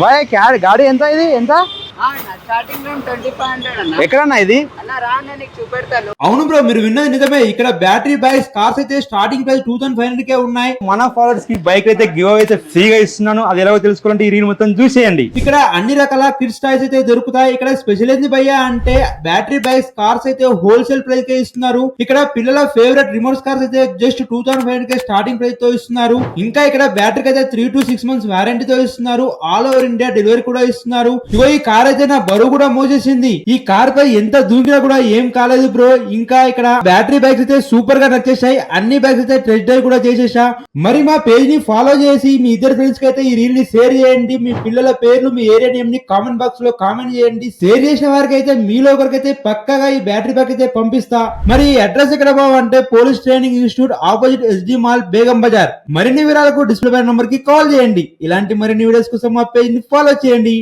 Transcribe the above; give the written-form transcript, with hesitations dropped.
Bye గాడి ఎంత ఇది ఎంత స్టార్టింగ్ లో 2500 అన్న. ఎక్కడన్నా ఇది అన్న రా అన్న నీకు చూపెడతాను. అవును బ్రో, మీరు విన్నది నిజమే. ఇక్కడ బ్యాటరీ బైక్స్ కార్స్ అయితే స్టార్టింగ్ ప్రైస్ 2500 కే ఉన్నాయి. మన ఫాలోవర్స్ కి బైక్ అయితే గివ్ అవే అయితే ఫ్రీగా ఇస్తున్నాను. అది ఎలాగో తెలుసుకోవాలంటే ఈ రీల్ మొత్తం చూసేయండి. ఇక్కడ అన్ని రకాల కిడ్స్ టాయ్స్ అయితే దొరుకుతాయి. ఇక్కడ స్పెషల్ ఏంది భయ్యా అంటే బ్యాటరీ బైక్స్ కార్స్ అయితే హోల్సేల్ ప్రైస్ కే ఇస్తున్నారు. ఇక్కడ పిల్లల ఫేవరెట్ రిమోట్ కార్స్ అయితే జస్ట్ 2500 కే స్టార్టింగ్ ప్రైస్ తో ఇస్తున్నారు. ఇంకా ఇక్కడ బ్యాటరీకి అయితే 3 to 6 months వారంటీ తో ఇస్తున్నారు. ఆల్ ఓవర్ ఇండియా డెలివరీ కూడా ఇస్తున్నారు. ఇగో ఈ కార్ అయితే నా బరువు కూడా మోసేసింది. ఈ కార్ పై ఎంత దూకినా కూడా ఏం కాలేదు బ్రో. ఇంకా ఇక్కడ బ్యాటరీ బైక్స్ అయితే సూపర్ గా నచ్చేసాయి. అన్ని బైక్స్ అయితే టెస్ట్ డ్రైవ్ కూడా చేసేసా. మరి మా పేజ్ ని ఫాలో చేసి మీ ఇద్దరు ఫ్రెండ్స్ కి అయితే ఈ రీల్ ని షేర్ చేయండి. మీ పిల్లల పేర్లు, మీ ఏరియా నేమ్ ని కామెంట్ బాక్స్ లో కామెంట్ చేయండి. షేర్ చేసిన వారికి అయితే మీలో ఒకరికైతే పక్కగా ఈ బ్యాటరీ బైక్ అయితే పంపిస్తా. మరి అడ్రస్ ఎక్కడ బావంటే police training institute opposite SD mall, Begum Bazar. మరిన్ని వివరాలకు డిస్ప్లే నంబర్ కి కాల్ చేయండి. ఇలాంటి మరిన్ని వీడియోస్ కోసం మా పేజ్ ని ఫాలో చేయండి.